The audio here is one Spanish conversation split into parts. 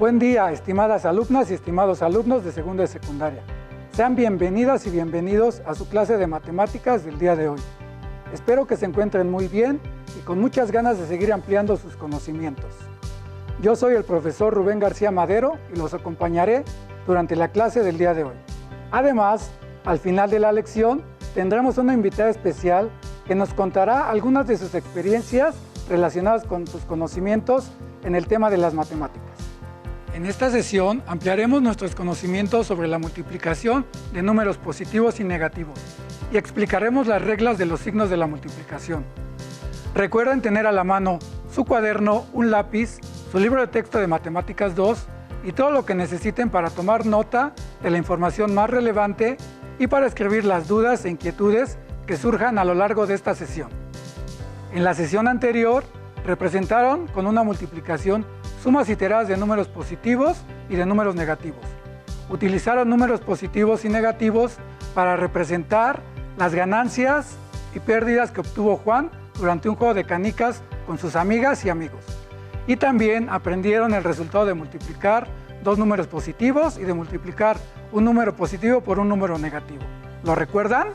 Buen día, estimadas alumnas y estimados alumnos de segundo de secundaria. Sean bienvenidas y bienvenidos a su clase de matemáticas del día de hoy. Espero que se encuentren muy bien y con muchas ganas de seguir ampliando sus conocimientos. Yo soy el profesor Rubén García Madero y los acompañaré durante la clase del día de hoy. Además, al final de la lección tendremos una invitada especial que nos contará algunas de sus experiencias relacionadas con sus conocimientos en el tema de las matemáticas. En esta sesión ampliaremos nuestros conocimientos sobre la multiplicación de números positivos y negativos y explicaremos las reglas de los signos de la multiplicación. Recuerden tener a la mano su cuaderno, un lápiz, su libro de texto de Matemáticas 2 y todo lo que necesiten para tomar nota de la información más relevante y para escribir las dudas e inquietudes que surjan a lo largo de esta sesión. En la sesión anterior representaron con una multiplicación sumas iteradas de números positivos y de números negativos. Utilizaron números positivos y negativos para representar las ganancias y pérdidas que obtuvo Juan durante un juego de canicas con sus amigas y amigos. Y también aprendieron el resultado de multiplicar dos números positivos y de multiplicar un número positivo por un número negativo. ¿Lo recuerdan?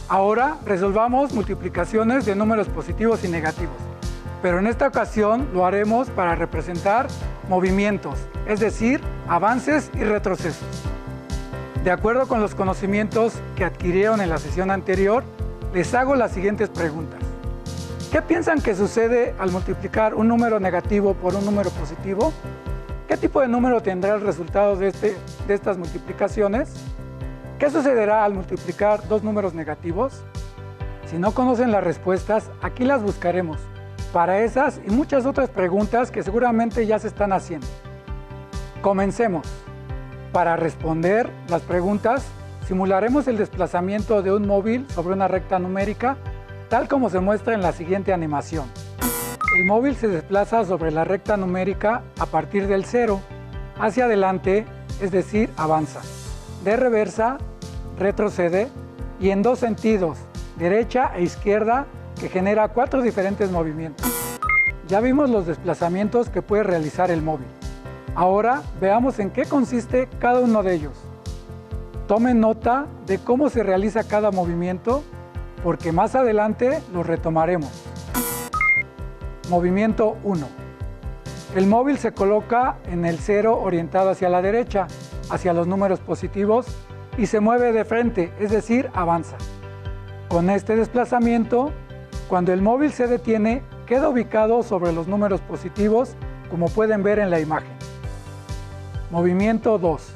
Ahora resolvamos multiplicaciones de números positivos y negativos. Pero en esta ocasión lo haremos para representar movimientos, es decir, avances y retrocesos. De acuerdo con los conocimientos que adquirieron en la sesión anterior, les hago las siguientes preguntas. ¿Qué piensan que sucede al multiplicar un número negativo por un número positivo? ¿Qué tipo de número tendrá el resultado de estas multiplicaciones? ¿Qué sucederá al multiplicar dos números negativos? Si no conocen las respuestas, aquí las buscaremos. Para esas y muchas otras preguntas que seguramente ya se están haciendo. Comencemos. Para responder las preguntas, simularemos el desplazamiento de un móvil sobre una recta numérica, tal como se muestra en la siguiente animación. El móvil se desplaza sobre la recta numérica a partir del 0, hacia adelante, es decir, avanza. De reversa, retrocede y en dos sentidos, derecha e izquierda, que genera 4 diferentes movimientos. Ya vimos los desplazamientos que puede realizar el móvil. Ahora veamos en qué consiste cada uno de ellos. Tomen nota de cómo se realiza cada movimiento, porque más adelante los retomaremos. Movimiento 1. El móvil se coloca en el 0 orientado hacia la derecha, hacia los números positivos, y se mueve de frente, es decir, avanza. Con este desplazamiento, cuando el móvil se detiene, queda ubicado sobre los números positivos, como pueden ver en la imagen. Movimiento 2.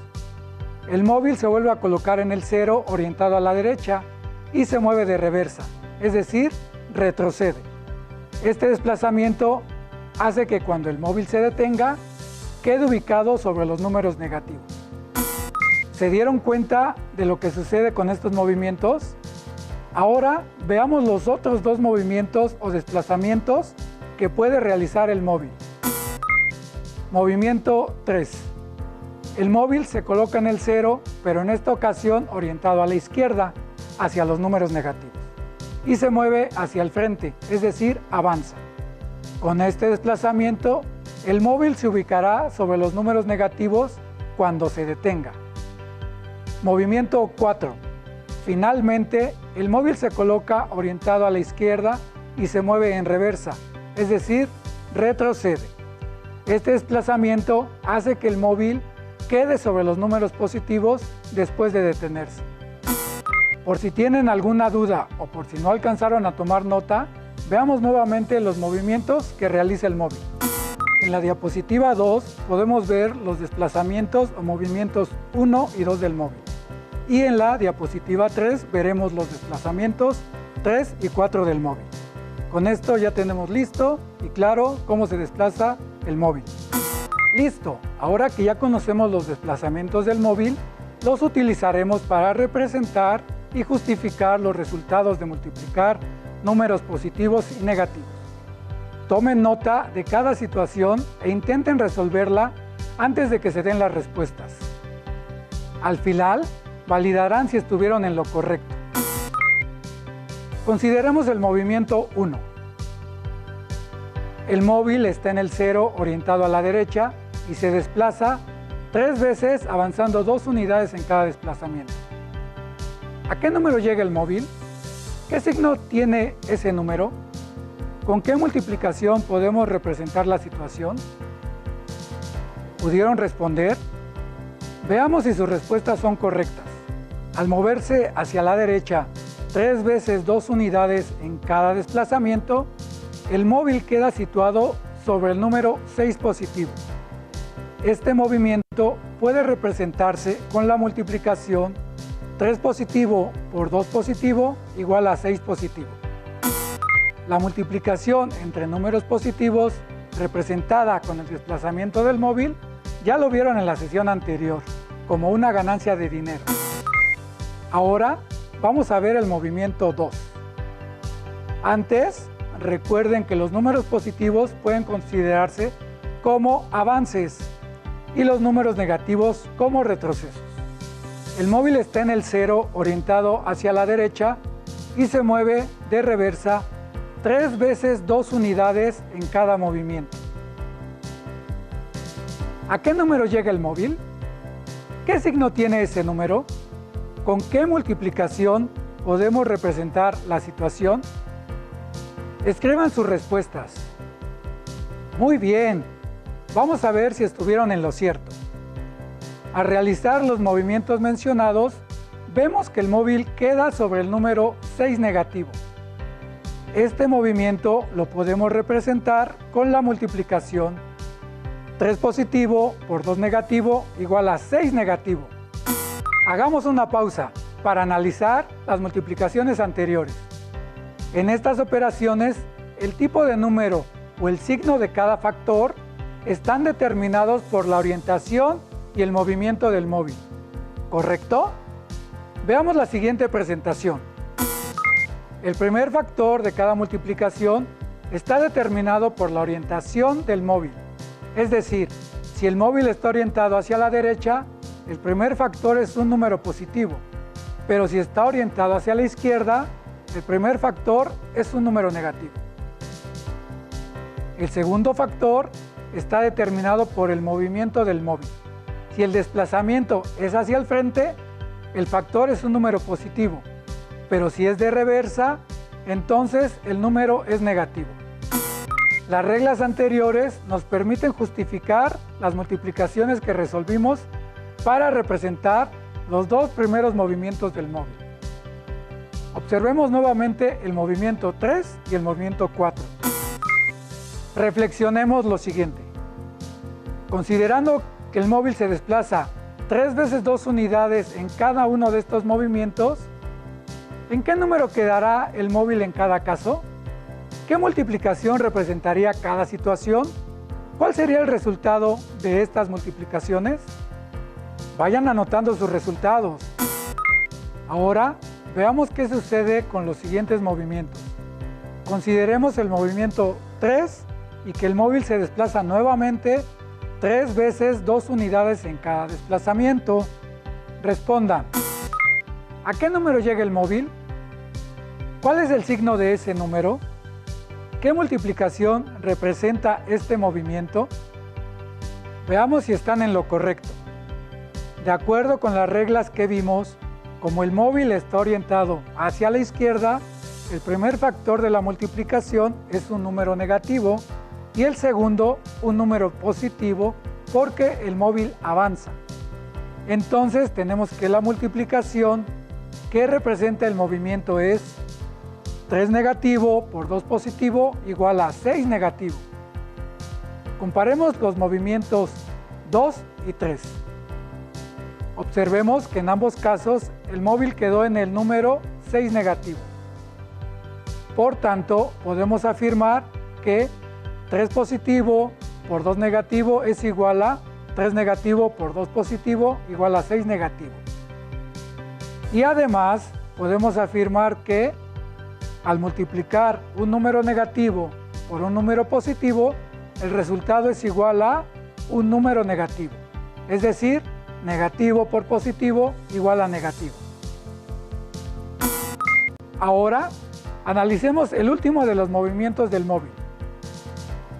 El móvil se vuelve a colocar en el 0 orientado a la derecha y se mueve de reversa, es decir, retrocede. Este desplazamiento hace que cuando el móvil se detenga, quede ubicado sobre los números negativos. ¿Se dieron cuenta de lo que sucede con estos movimientos? Ahora veamos los otros dos movimientos o desplazamientos que puede realizar el móvil. Movimiento 3. El móvil se coloca en el 0, pero en esta ocasión orientado a la izquierda, hacia los números negativos, y se mueve hacia el frente, es decir, avanza. Con este desplazamiento, el móvil se ubicará sobre los números negativos cuando se detenga. Movimiento 4. Finalmente, el móvil se coloca orientado a la izquierda y se mueve en reversa, es decir, retrocede. Este desplazamiento hace que el móvil quede sobre los números positivos después de detenerse. Por si tienen alguna duda o por si no alcanzaron a tomar nota, veamos nuevamente los movimientos que realiza el móvil. En la diapositiva 2 podemos ver los desplazamientos o movimientos 1 y 2 del móvil. Y en la diapositiva 3 veremos los desplazamientos 3 y 4 del móvil. Con esto ya tenemos listo y claro cómo se desplaza el móvil. Listo, ahora que ya conocemos los desplazamientos del móvil, los utilizaremos para representar y justificar los resultados de multiplicar números positivos y negativos. Tomen nota de cada situación e intenten resolverla antes de que se den las respuestas. Al final, validarán si estuvieron en lo correcto. Consideremos el movimiento 1. El móvil está en el 0 orientado a la derecha y se desplaza 3 veces avanzando 2 unidades en cada desplazamiento. ¿A qué número llega el móvil? ¿Qué signo tiene ese número? ¿Con qué multiplicación podemos representar la situación? ¿Pudieron responder? Veamos si sus respuestas son correctas. Al moverse hacia la derecha 3 veces 2 unidades en cada desplazamiento, el móvil queda situado sobre el número 6 positivo. Este movimiento puede representarse con la multiplicación 3 positivo por 2 positivo igual a 6 positivo. La multiplicación entre números positivos representada con el desplazamiento del móvil ya lo vieron en la sesión anterior, como una ganancia de dinero. Ahora vamos a ver el movimiento 2. Antes, recuerden que los números positivos pueden considerarse como avances y los números negativos como retrocesos. El móvil está en el 0 orientado hacia la derecha y se mueve de reversa 3 veces 2 unidades en cada movimiento. ¿A qué número llega el móvil? ¿Qué signo tiene ese número? ¿Con qué multiplicación podemos representar la situación? Escriban sus respuestas. Muy bien, vamos a ver si estuvieron en lo cierto. Al realizar los movimientos mencionados, vemos que el móvil queda sobre el número 6 negativo. Este movimiento lo podemos representar con la multiplicación 3 positivo por 2 negativo igual a 6 negativo. Hagamos una pausa para analizar las multiplicaciones anteriores. En estas operaciones, el tipo de número o el signo de cada factor están determinados por la orientación y el movimiento del móvil, ¿correcto? Veamos la siguiente presentación. El primer factor de cada multiplicación está determinado por la orientación del móvil. Es decir, si el móvil está orientado hacia la derecha, el primer factor es un número positivo, pero si está orientado hacia la izquierda, el primer factor es un número negativo. El segundo factor está determinado por el movimiento del móvil. Si el desplazamiento es hacia el frente, el factor es un número positivo, pero si es de reversa, entonces el número es negativo. Las reglas anteriores nos permiten justificar las multiplicaciones que resolvimos para representar los dos primeros movimientos del móvil. Observemos nuevamente el movimiento 3 y el movimiento 4. Reflexionemos lo siguiente. Considerando que el móvil se desplaza 3 veces 2 unidades en cada uno de estos movimientos, ¿en qué número quedará el móvil en cada caso? ¿Qué multiplicación representaría cada situación? ¿Cuál sería el resultado de estas multiplicaciones? Vayan anotando sus resultados. Ahora, veamos qué sucede con los siguientes movimientos. Consideremos el movimiento 3 y que el móvil se desplaza nuevamente 3 veces 2 unidades en cada desplazamiento. Respondan. ¿A qué número llega el móvil? ¿Cuál es el signo de ese número? ¿Qué multiplicación representa este movimiento? Veamos si están en lo correcto. De acuerdo con las reglas que vimos, como el móvil está orientado hacia la izquierda, el primer factor de la multiplicación es un número negativo y el segundo un número positivo porque el móvil avanza. Entonces tenemos que la multiplicación que representa el movimiento es 3 negativo por 2 positivo igual a 6 negativo. Comparemos los movimientos 2 y 3. Observemos que en ambos casos el móvil quedó en el número 6 negativo. Por tanto, podemos afirmar que 3 positivo por 2 negativo es igual a 3 negativo por 2 positivo igual a 6 negativo. Y además podemos afirmar que al multiplicar un número negativo por un número positivo, el resultado es igual a un número negativo. Es decir, negativo por positivo igual a negativo. Ahora, analicemos el último de los movimientos del móvil.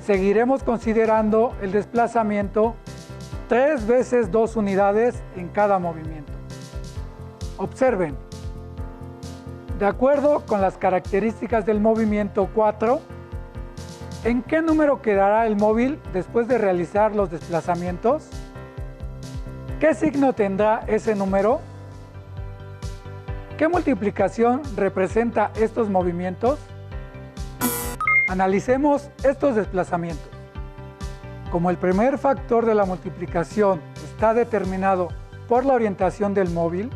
Seguiremos considerando el desplazamiento 3 veces 2 unidades en cada movimiento. Observen, de acuerdo con las características del movimiento 4, ¿en qué número quedará el móvil después de realizar los desplazamientos? ¿Qué signo tendrá ese número? ¿Qué multiplicación representa estos movimientos? Analicemos estos desplazamientos. Como el primer factor de la multiplicación está determinado por la orientación del móvil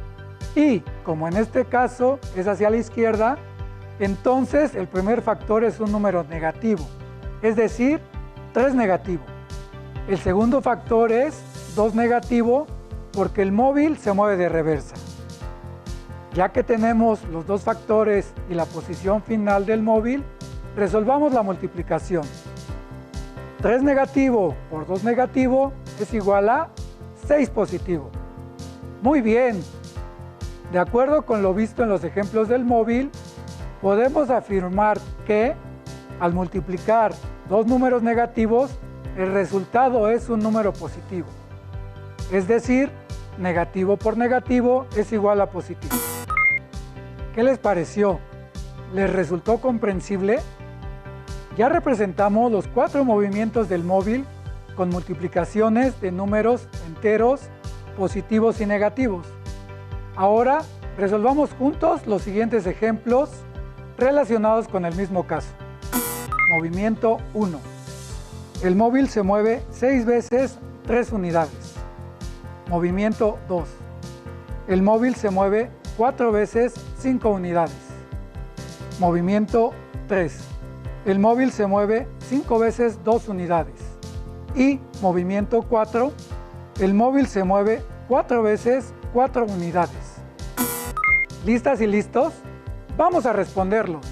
y, como en este caso es hacia la izquierda, entonces el primer factor es un número negativo, es decir, 3 negativo. El segundo factor es 2 negativo porque el móvil se mueve de reversa. Ya que tenemos los dos factores y la posición final del móvil, resolvamos la multiplicación. 3 negativo por 2 negativo es igual a 6 positivo. Muy bien. De acuerdo con lo visto en los ejemplos del móvil, podemos afirmar que al multiplicar dos números negativos, el resultado es un número positivo. Es decir, negativo por negativo es igual a positivo. ¿Qué les pareció? ¿Les resultó comprensible? Ya representamos los 4 movimientos del móvil con multiplicaciones de números enteros, positivos y negativos. Ahora resolvamos juntos los siguientes ejemplos relacionados con el mismo caso. Movimiento 1. El móvil se mueve 6 veces 3 unidades. Movimiento 2. El móvil se mueve 4 veces 5 unidades. Movimiento 3. El móvil se mueve 5 veces 2 unidades. Y movimiento 4. El móvil se mueve 4 veces 4 unidades. ¿Listas y listos? Vamos a responderlos.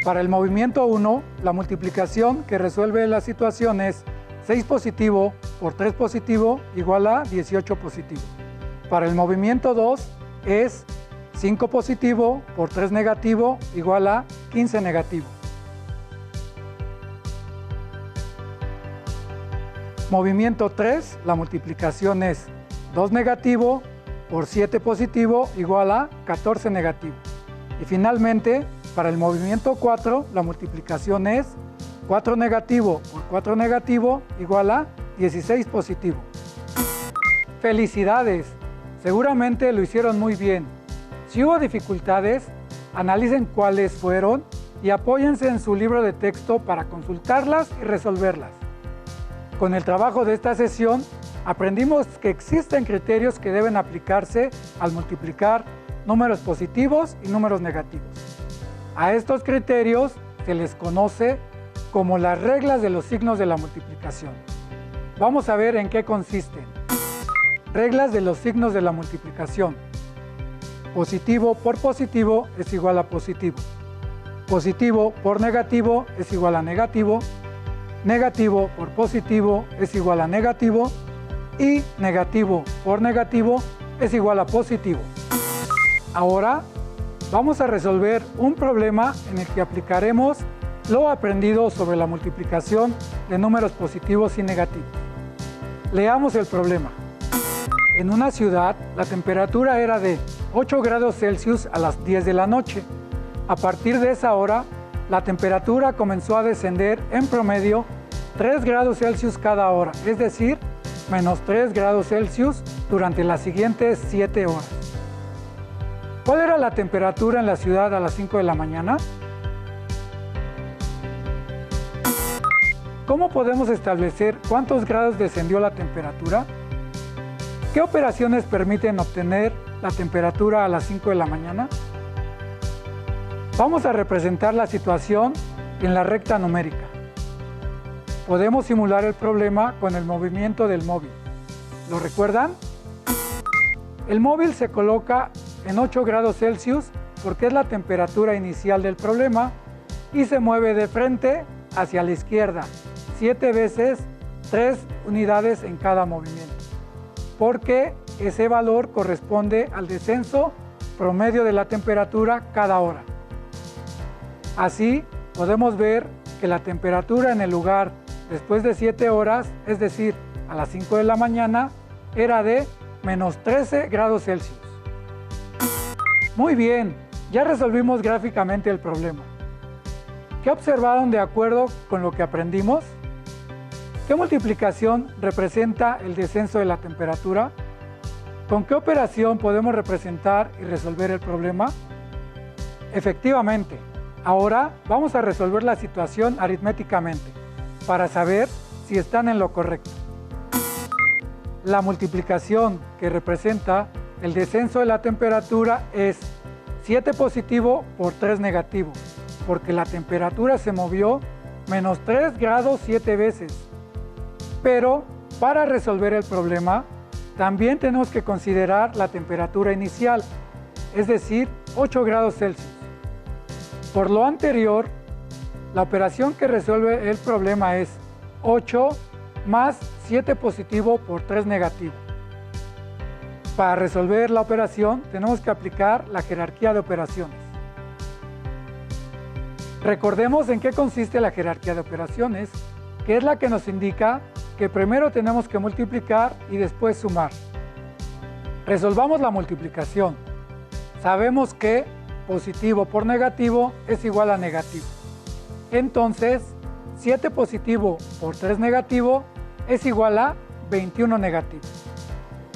Para el movimiento 1, la multiplicación que resuelve la situación es 6 positivo por 3 positivo igual a 18 positivo. Para el movimiento 2 es 5 positivo por 3 negativo igual a 15 negativo. Movimiento 3, la multiplicación es 2 negativo por 7 positivo igual a 14 negativo. Y finalmente, para el movimiento 4, la multiplicación es 4 negativo por 4 negativo igual a 16 positivo. ¡Felicidades! Seguramente lo hicieron muy bien. Si hubo dificultades, analicen cuáles fueron y apóyense en su libro de texto para consultarlas y resolverlas. Con el trabajo de esta sesión, aprendimos que existen criterios que deben aplicarse al multiplicar números positivos y números negativos. A estos criterios se les conoce como las reglas de los signos de la multiplicación. Vamos a ver en qué consisten. Reglas de los signos de la multiplicación. Positivo por positivo es igual a positivo. Positivo por negativo es igual a negativo. Negativo por positivo es igual a negativo. Y negativo por negativo es igual a positivo. Ahora vamos a resolver un problema en el que aplicaremos lo aprendido sobre la multiplicación de números positivos y negativos. Leamos el problema. En una ciudad, la temperatura era de 8 grados Celsius a las 10 de la noche. A partir de esa hora, la temperatura comenzó a descender en promedio 3 grados Celsius cada hora, es decir, menos 3 grados Celsius durante las siguientes 7 horas. ¿Cuál era la temperatura en la ciudad a las 5 de la mañana? ¿Cómo podemos establecer cuántos grados descendió la temperatura? ¿Qué operaciones permiten obtener la temperatura a las 5 de la mañana? Vamos a representar la situación en la recta numérica. Podemos simular el problema con el movimiento del móvil. ¿Lo recuerdan? El móvil se coloca en 8 grados Celsius porque es la temperatura inicial del problema y se mueve de frente hacia la izquierda 7 veces 3 unidades en cada movimiento, porque ese valor corresponde al descenso promedio de la temperatura cada hora. Así podemos ver que la temperatura en el lugar después de 7 horas, es decir, a las 5 de la mañana era de menos 13 grados Celsius. Muy bien, ya resolvimos gráficamente el problema. ¿Qué observaron de acuerdo con lo que aprendimos? ¿Qué multiplicación representa el descenso de la temperatura? ¿Con qué operación podemos representar y resolver el problema? Efectivamente, ahora vamos a resolver la situación aritméticamente para saber si están en lo correcto. La multiplicación que representa el descenso de la temperatura es 7 positivo por 3 negativo, porque la temperatura se movió menos 3 grados 7 veces. Pero para resolver el problema, también tenemos que considerar la temperatura inicial, es decir, 8 grados Celsius. Por lo anterior, la operación que resuelve el problema es 8 más 7 positivo por 3 negativo. Para resolver la operación tenemos que aplicar la jerarquía de operaciones. Recordemos en qué consiste la jerarquía de operaciones, que es la que nos indica que primero tenemos que multiplicar y después sumar. Resolvamos la multiplicación. Sabemos que positivo por negativo es igual a negativo. Entonces, 7 positivo por 3 negativo es igual a 21 negativo.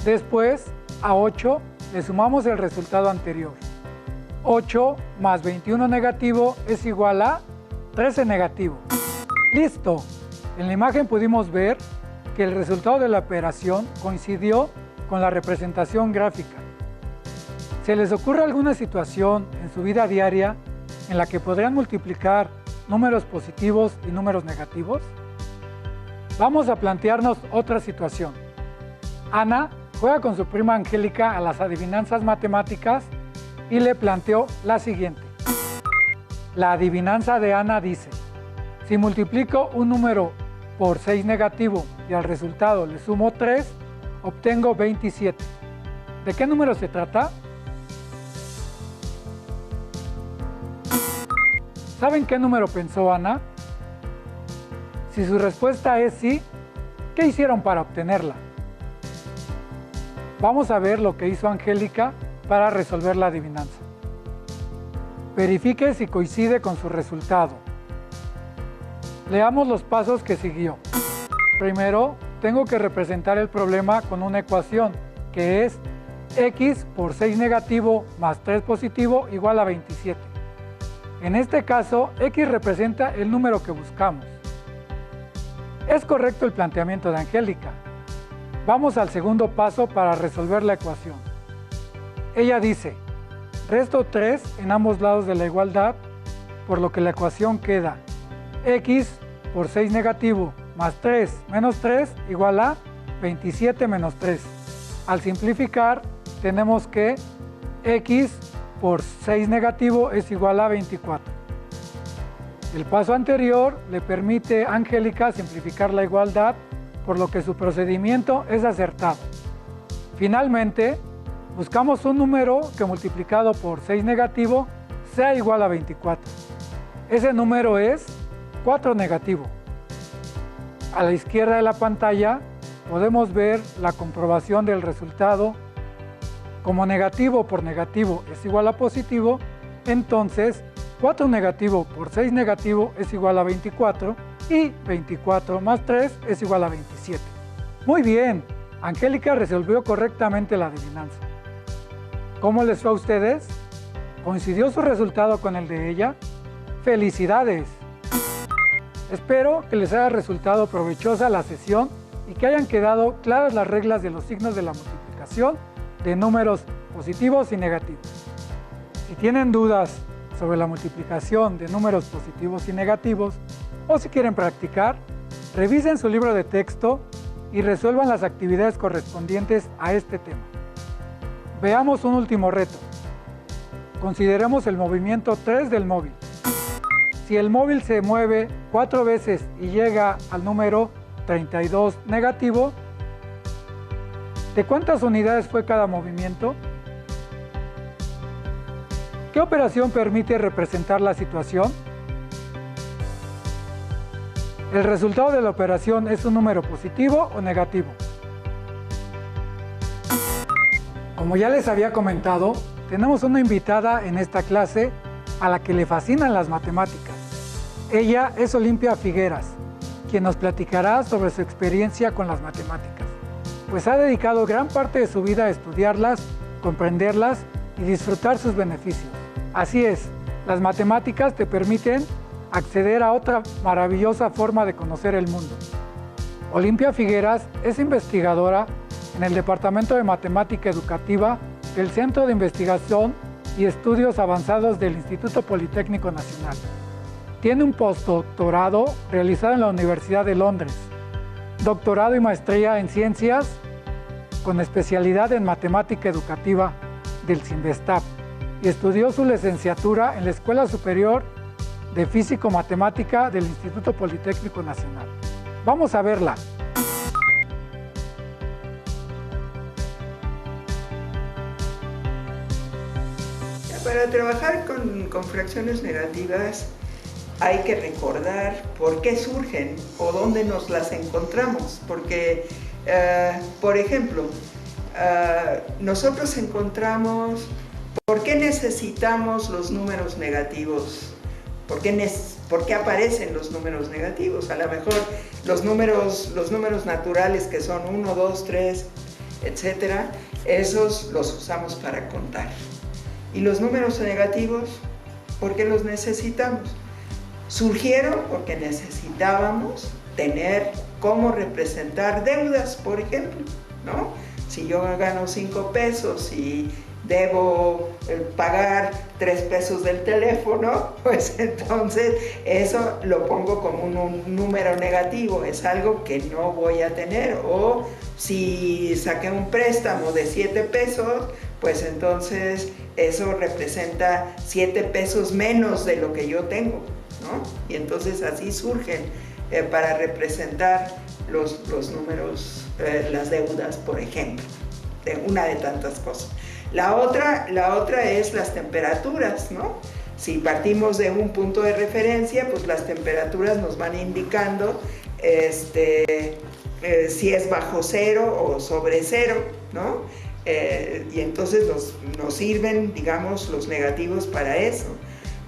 Después, a 8 le sumamos el resultado anterior. 8 más 21 negativo es igual a 13 negativo. ¡Listo! En la imagen pudimos ver que el resultado de la operación coincidió con la representación gráfica. ¿Se les ocurre alguna situación en su vida diaria en la que podrían multiplicar números positivos y números negativos? Vamos a plantearnos otra situación. Ana juega con su prima Angélica a las adivinanzas matemáticas y le planteó la siguiente. La adivinanza de Ana dice: si multiplico un número por 6 negativo y al resultado le sumo 3, obtengo 27. ¿De qué número se trata? ¿Saben qué número pensó Ana? Si su respuesta es sí, ¿qué hicieron para obtenerla? Vamos a ver lo que hizo Angélica para resolver la adivinanza. Verifique si coincide con su resultado. Leamos los pasos que siguió. Primero, tengo que representar el problema con una ecuación, que es x por 6 negativo más 3 positivo igual a 27. En este caso, x representa el número que buscamos. Es correcto el planteamiento de Angélica. Vamos al segundo paso para resolver la ecuación. Ella dice: resto 3 en ambos lados de la igualdad, por lo que la ecuación queda x por 6 negativo más 3 menos 3 igual a 27 menos 3. Al simplificar, tenemos que x por 6 negativo es igual a 24. El paso anterior le permite a Angélica simplificar la igualdad, por lo que su procedimiento es acertado. Finalmente, buscamos un número que multiplicado por 6 negativo sea igual a 24. Ese número es 4 negativo. A la izquierda de la pantalla podemos ver la comprobación del resultado. Como negativo por negativo es igual a positivo, entonces 4 negativo por 6 negativo es igual a 24 y 24 más 3 es igual a 27. Muy bien, Angélica resolvió correctamente la adivinanza. ¿Cómo les fue a ustedes? ¿Coincidió su resultado con el de ella? ¡Felicidades! Espero que les haya resultado provechosa la sesión y que hayan quedado claras las reglas de los signos de la multiplicación de números positivos y negativos. Si tienen dudas sobre la multiplicación de números positivos y negativos, o si quieren practicar, revisen su libro de texto y resuelvan las actividades correspondientes a este tema. Veamos un último reto. Consideremos el movimiento 3 del móvil. Si el móvil se mueve 4 veces y llega al número 32 negativo, ¿de cuántas unidades fue cada movimiento? ¿Qué operación permite representar la situación? ¿El resultado de la operación es un número positivo o negativo? Como ya les había comentado, tenemos una invitada en esta clase a la que le fascinan las matemáticas. Ella es Olimpia Figueras, quien nos platicará sobre su experiencia con las matemáticas, pues ha dedicado gran parte de su vida a estudiarlas, comprenderlas y disfrutar sus beneficios. Así es, las matemáticas te permiten acceder a otra maravillosa forma de conocer el mundo. Olimpia Figueras es investigadora en el Departamento de Matemática Educativa del Centro de Investigación y Estudios Avanzados del Instituto Politécnico Nacional. Tiene un postdoctorado realizado en la Universidad de Londres, doctorado y maestría en Ciencias con especialidad en Matemática Educativa del CINVESTAP y estudió su licenciatura en la Escuela Superior de Físico-Matemática del Instituto Politécnico Nacional. Vamos a verla. Para trabajar con fracciones negativas hay que recordar por qué surgen o dónde nos las encontramos, porque, por ejemplo, nosotros encontramos por qué necesitamos los números negativos, por qué aparecen los números negativos. A lo mejor los números naturales que son 1, 2, 3, etcétera, esos los usamos para contar. Y los números negativos, ¿por qué los necesitamos? Surgieron porque necesitábamos tener cómo representar deudas, por ejemplo, ¿no? Si yo gano 5 pesos y debo pagar 3 pesos del teléfono, pues entonces eso lo pongo como un número negativo, es algo que no voy a tener. O si saqué un préstamo de 7 pesos, pues entonces eso representa 7 pesos menos de lo que yo tengo, ¿no? Y entonces así surgen para representar los números, las deudas, por ejemplo, una de tantas cosas. La otra es las temperaturas, ¿no? Si partimos de un punto de referencia, pues las temperaturas nos van indicando si es bajo cero o sobre cero, ¿no? Y entonces nos sirven, digamos, los negativos para eso,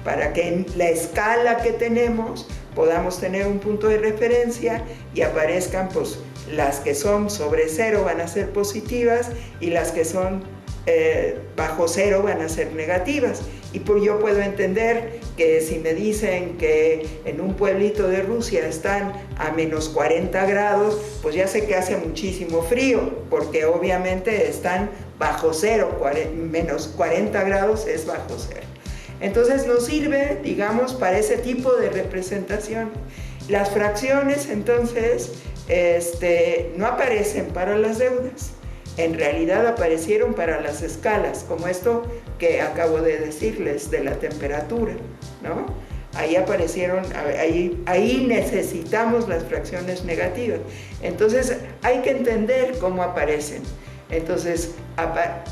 para que en la escala que tenemos podamos tener un punto de referencia y aparezcan, pues, las que son sobre cero van a ser positivas y las que son bajo cero van a ser negativas. Y pues yo puedo entender que si me dicen que en un pueblito de Rusia están a menos 40 grados, pues ya sé que hace muchísimo frío, porque obviamente están bajo cero, menos 40 grados es bajo cero. Entonces nos sirve, digamos, para ese tipo de representación. Las fracciones, entonces, no aparecen para las deudas. En realidad aparecieron para las escalas, como esto que acabo de decirles de la temperatura, ¿no? Ahí aparecieron, ahí necesitamos las fracciones negativas. Entonces hay que entender cómo aparecen. Entonces,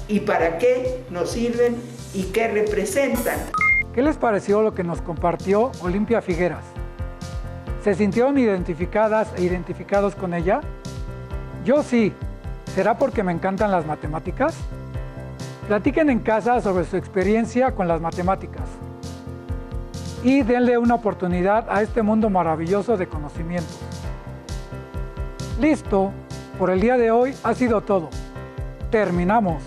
¿y para qué nos sirven y qué representan? ¿Qué les pareció lo que nos compartió Olimpia Figueras? ¿Se sintieron identificadas e identificados con ella? Yo sí. ¿Será porque me encantan las matemáticas? Platiquen en casa sobre su experiencia con las matemáticas y denle una oportunidad a este mundo maravilloso de conocimiento. Listo, por el día de hoy ha sido todo. Terminamos.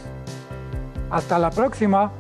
Hasta la próxima.